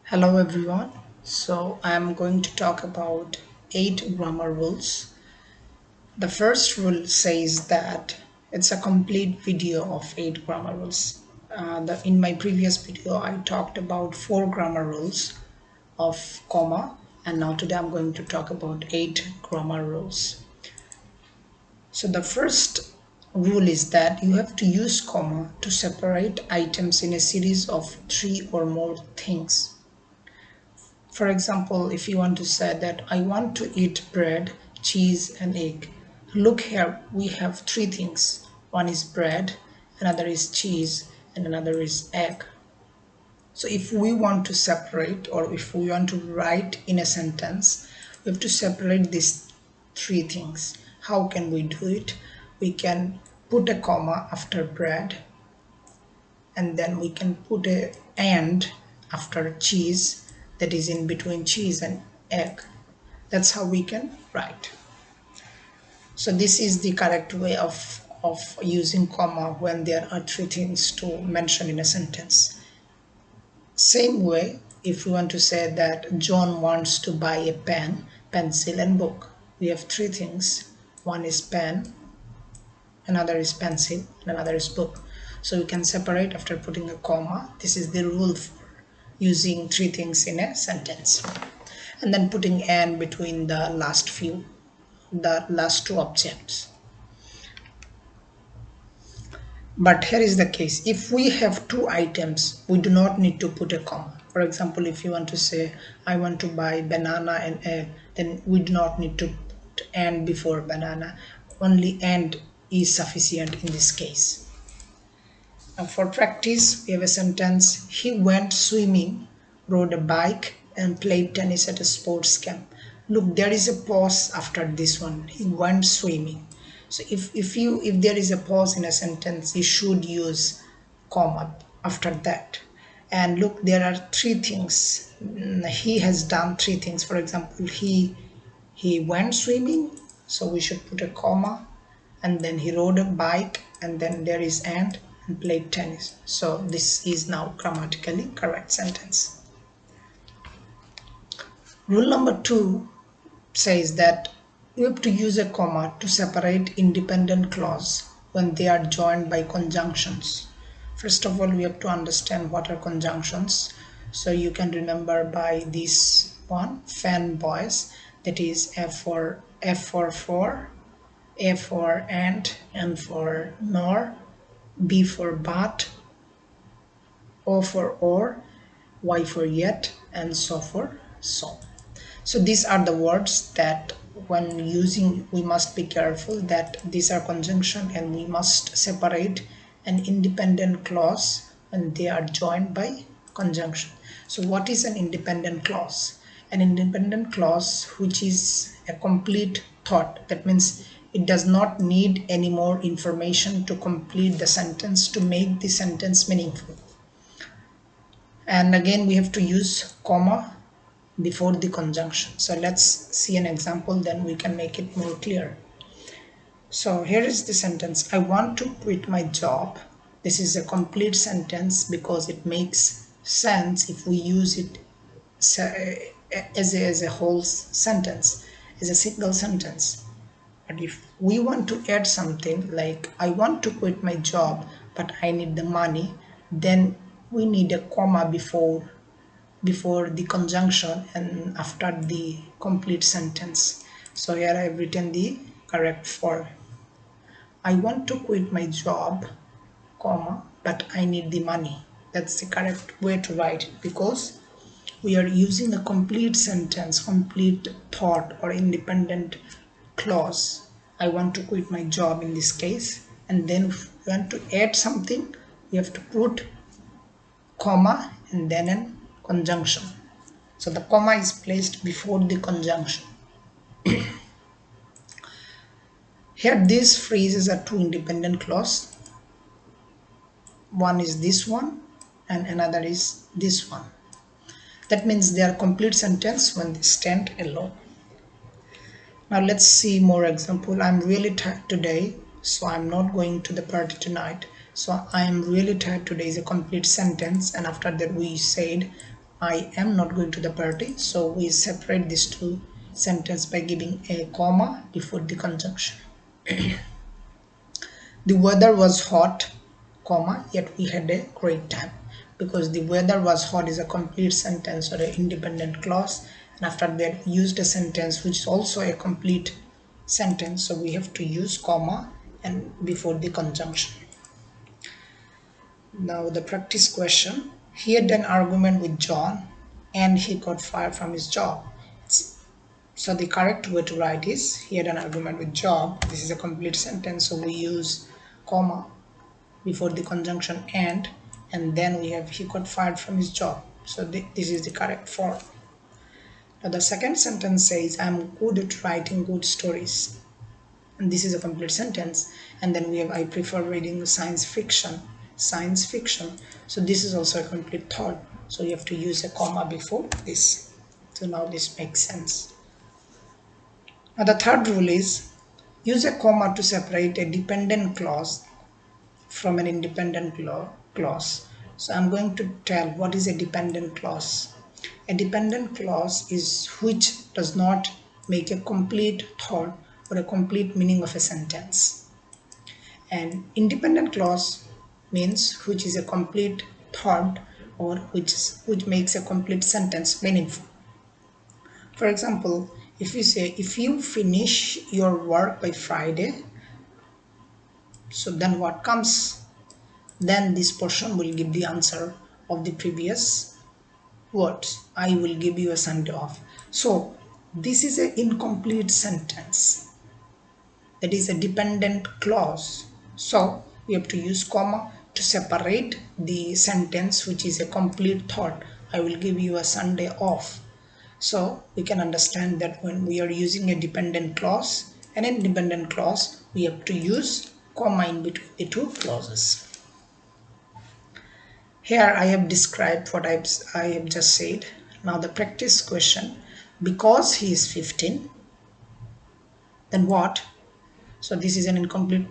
Hello everyone. So I am going to talk about 8 grammar rules. The first rule says that it's a complete video of 8 grammar rules. In my previous video I talked about 4 grammar rules of comma, and now today I'm going to talk about 8 grammar rules. So the first rule is that you have to use comma to separate items in a series of 3 or more things. For example, if you want to say that I want to eat bread, cheese and egg. Look here, we have 3 things. One is bread, another is cheese and another is egg. So if we want to separate, or if we want to write in a sentence, we have to separate these 3 things. How can we do it? We can put a comma after bread, and then we can put a and after cheese, that is in between cheese and egg. That's how we can write. So this is the correct way of using comma when there are 3 things to mention in a sentence. Same way, if we want to say that John wants to buy a pen, pencil and book, we have 3 things. One is pen, another is pencil and another is book. So we can separate after putting a comma. This is the rule for using 3 things in a sentence, and then putting and between the last 2 objects. But here is the case: if we have 2 items, we do not need to put a comma. For example, if you want to say I want to buy banana and egg, then we do not need to put and before banana. Only and is sufficient in this case. Now for practice, we have a sentence: he went swimming, rode a bike and played tennis at a sports camp. Look, there is a pause after this one. He went swimming. So if there is a pause in a sentence, you should use comma after that. And look, there are 3 things. He has done 3 things. For example, he went swimming, so we should put a comma, and then he rode a bike, and then there is and played tennis. So this is now grammatically correct sentence. Rule number 2 says that you have to use a comma to separate independent clause when they are joined by conjunctions. First of all, we have to understand what are conjunctions. So you can remember by this one, fanboys, that is F for for, A for and, N for nor, B for but, O for or, Y for yet, and so for so. So these are the words that when using, we must be careful that these are conjunction, and we must separate an independent clause when they are joined by conjunction. So what is an independent clause? An independent clause which is a complete thought. That means it does not need any more information to complete the sentence, to make the sentence meaningful. And again, we have to use comma before the conjunction. So let's see an example, then we can make it more clear. So here is the sentence: I want to quit my job. This is a complete sentence because it makes sense if we use it as a whole sentence, as a single sentence. But if we want to add something like I want to quit my job but I need the money, then we need a comma before the conjunction and after the complete sentence. So here I have written the correct form. I want to quit my job, comma, but I need the money. That's the correct way to write it, because we are using a complete sentence, complete thought or independent clause. I want to quit my job in this case, and then if we want to add something, we have to put comma and then an conjunction. So the comma is placed before the conjunction. Here these phrases are 2 independent clauses. One is this one and another is this one. That means they are complete sentence when they stand alone. Now let's see more example. I'm really tired today, so I'm not going to the party tonight. So I am really tired today is a complete sentence, and after that we said I am not going to the party. So we separate these two sentences by giving a comma before the conjunction. The weather was hot, comma, yet we had a great time. Because the weather was hot is a complete sentence or an independent clause, and after that we used a sentence which is also a complete sentence, so we have to use comma and before the conjunction. Now the practice question. He had an argument with John and he got fired from his job. So the correct way to write is he had an argument with Job. This is a complete sentence, so we use comma before the conjunction and then we have he got fired from his job. So this is the correct form. Now the second sentence says I'm good at writing good stories, and this is a complete sentence. And then we have I prefer reading science fiction. So this is also a complete thought, so you have to use a comma before this. So now this makes sense. Now the third rule is use a comma to separate a dependent clause from an independent clause. So I'm going to tell what is a dependent clause. A dependent clause is which does not make a complete thought or a complete meaning of a sentence. And independent clause means which is a complete thought or which makes a complete sentence meaningful. For example, if you say if you finish your work by Friday, so then what comes? Then this portion will give the answer of the previous words. I will give you a Sunday off. So this is an incomplete sentence. That is a dependent clause. So we have to use comma to separate the sentence which is a complete thought. I will give you a Sunday off. So we can understand that when we are using a dependent clause, an independent clause, we have to use comma in between the two clauses. Here I have described what I have just said. Now the practice question. Because he is 15, then what? So this is an incomplete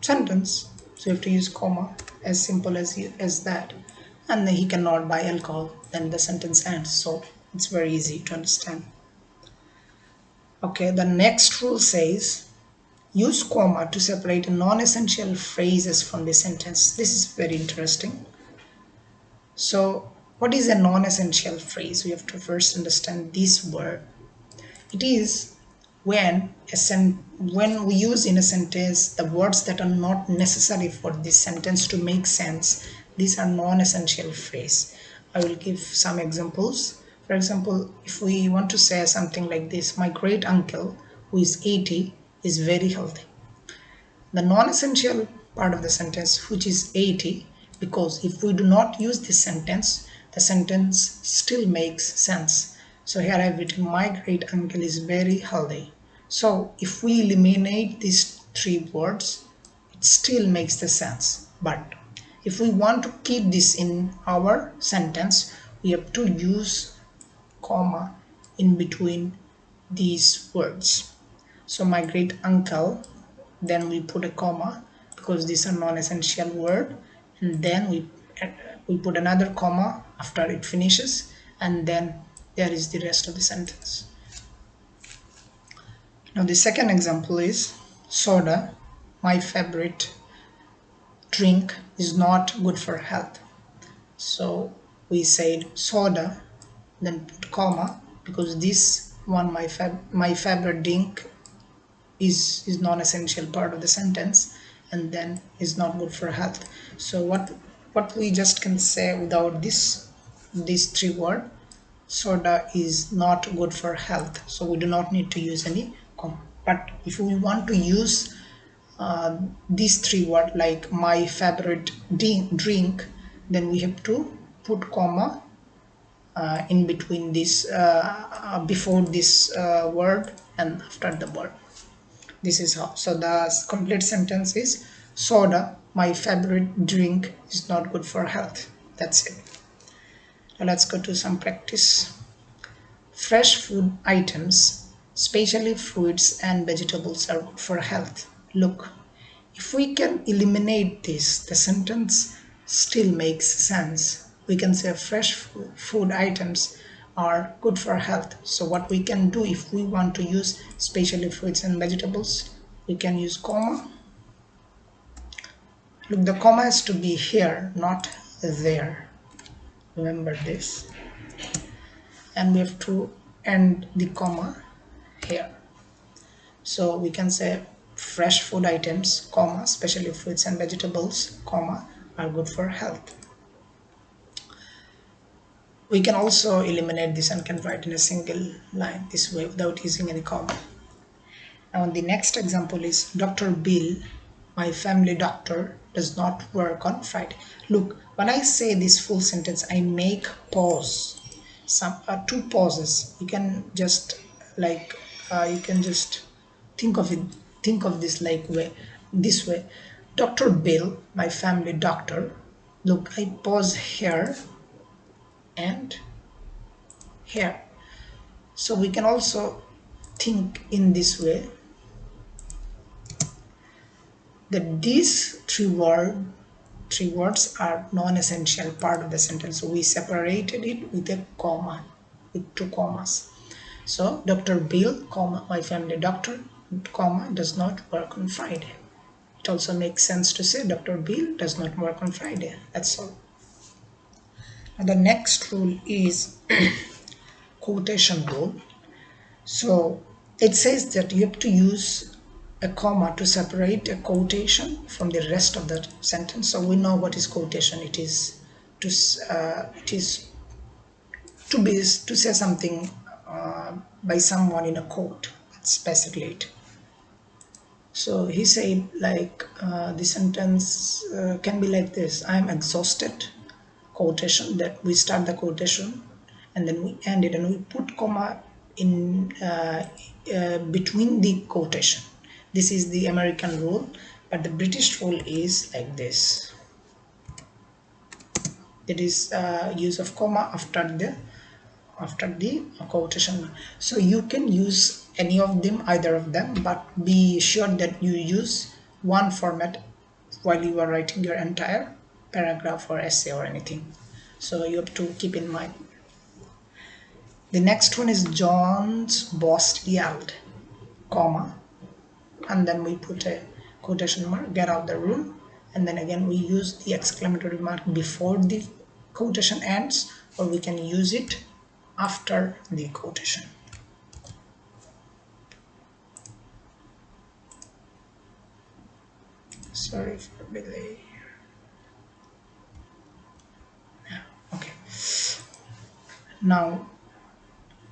sentence. So you have to use comma, as simple as that. And then he cannot buy alcohol. Then the sentence ends. So it's very easy to understand. Okay, the next rule says use comma to separate non-essential phrases from the sentence. This is very interesting. So what is a non-essential phrase? We have to first understand this word. It is when we use in a sentence the words that are not necessary for this sentence to make sense. These are non-essential phrase. I will give some examples. For example, if we want to say something like this, my great uncle who is 80 is very healthy. The non-essential part of the sentence, which is 80, because if we do not use this sentence, the sentence still makes sense. So here I have written my great uncle is very healthy. So if we eliminate these three words, it still makes the sense. But if we want to keep this in our sentence, we have to use comma in between these words. So my great uncle, then we put a comma because these are non-essential word, and then we put another comma after it finishes, and then there is the rest of the sentence. Now the second example is soda, my favorite drink, is not good for health. So we said soda, then put comma because this one my favorite drink is non-essential part of the sentence, and then is not good for health. So what we just can say without these three words, soda is not good for health, so we do not need to use any comma. But if we want to use these three words like my favorite drink, then we have to put comma in between this before this word and after the word. This is how. So the complete sentence is soda, my favorite drink, is not good for health. That's it. Now let's go to some practice. Fresh food items, especially fruits and vegetables, are good for health. Look, if we can eliminate this, the sentence still makes sense. we can say fresh food items are good for health. So what we can do if we want to use especially fruits and vegetables, we can use comma. Look, the comma has to be here, not there. Remember this. And we have to end the comma here. So we can say fresh food items, comma, especially fruits and vegetables, comma, are good for health. We can also eliminate this and can write in a single line this way without using any comma. Now the next example is Dr. Bill, my family doctor, does not work on Friday. Look, when I say this full sentence, I make pause. Some two pauses. You can just think of it. Think of this this way. Dr. Bill, my family doctor. Look, I pause here and here. So we can also think in this way that these three words are non-essential part of the sentence. So we separated it with a comma, with two commas. So Dr. Bill, comma, my family doctor, comma, does not work on Friday. It also makes sense to say Dr. Bill does not work on Friday. That's all. Now the next rule is quotation rule. So it says that you have to use a comma to separate a quotation from the rest of the sentence. So we know what is quotation. It is to say something by someone in a quote. That's basically it. So he said the sentence can be like this: I am exhausted, quotation, that we start the quotation and then we end it and we put comma in between the quotation. This is the American rule, but the British rule is like this. It is use of comma after the quotation. So you can use any of them, either of them, but be sure that you use one format while you are writing your entire paragraph or essay or anything. So you have to keep in mind. The next one is John's boss yelled, comma, and then we put a quotation mark, get out the room, and then again we use the exclamatory mark before the quotation ends, or we can use it after the quotation. Sorry for delay. Okay. Now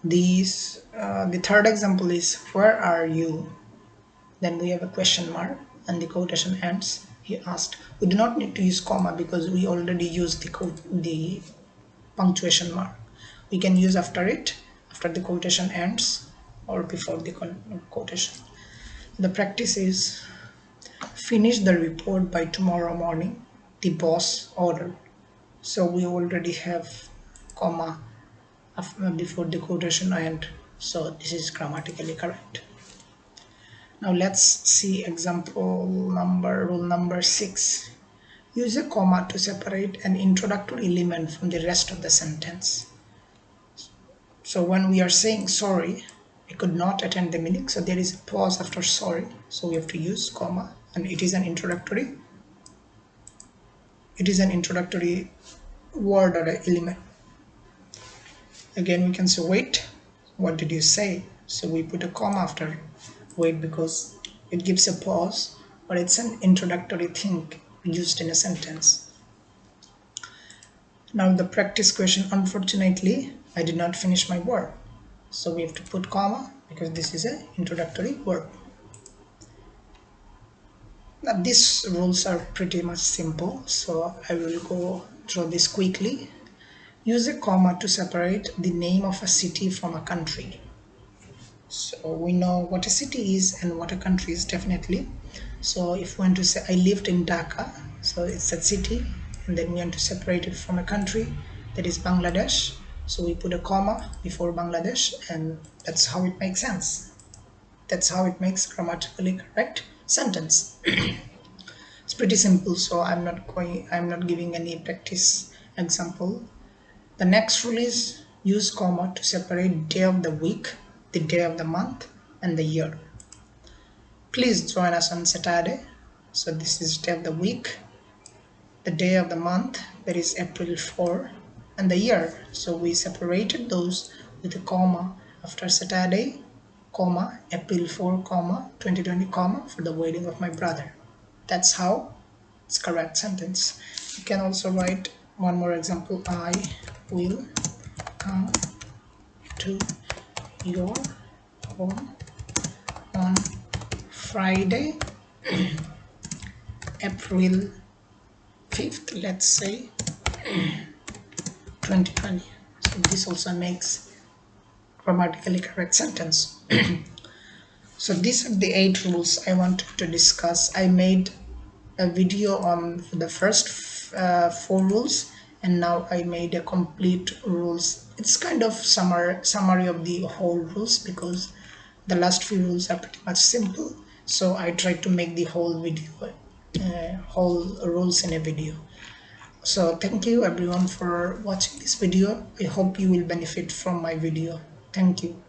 the third example is where are you? Then we have a question mark and the quotation ends. He asked. We do not need to use comma because we already used the punctuation mark. We can use after the quotation ends or before the quotation. The practice is finish the report by tomorrow morning, the boss ordered. So we already have comma before the quotation end, so this is grammatically correct. Now let's see rule number 6. Use a comma to separate an introductory element from the rest of the sentence. So when we are saying sorry, I could not attend the meeting, so there is a pause after sorry, so we have to use comma, and it is an introductory word or element. Again we can say wait, what did you say? So we put a comma after wait because it gives a pause, but it's an introductory thing used in a sentence. Now the practice question, unfortunately I did not finish my work, so we have to put comma because this is an introductory word. Now these rules are pretty much simple, so I will go through this quickly. Use a comma to separate the name of a city from a country. So we know what a city is and what a country is, definitely. So if we want to say I lived in Dhaka, so it's a city, and then we want to separate it from a country, that is Bangladesh. So we put a comma before Bangladesh, and that's how it makes sense. That's how it makes grammatically correct sentence. It's pretty simple, so I'm not giving any practice Example, the next rule is use comma to separate day of the week, the day of the month, and the year. Please join us on Saturday. So this is day of the week, the day of the month, that is April 4, and the year. So we separated those with a comma after Saturday, comma, April 4, comma, 2020, comma, for the wedding of my brother. That's how it's correct sentence. You can also write one more example. I will come to your home on Friday, April 5th, let's say, 2020. So this also makes grammatically correct sentence. So these are the 8 rules I wanted to discuss. I made a video on the first 4 rules, and now I made a complete rules. It's kind of summary of the whole rules, because the last few rules are pretty much simple. So I tried to make the whole video, whole rules in a video. So thank you everyone for watching this video. I hope you will benefit from my video. Thank you.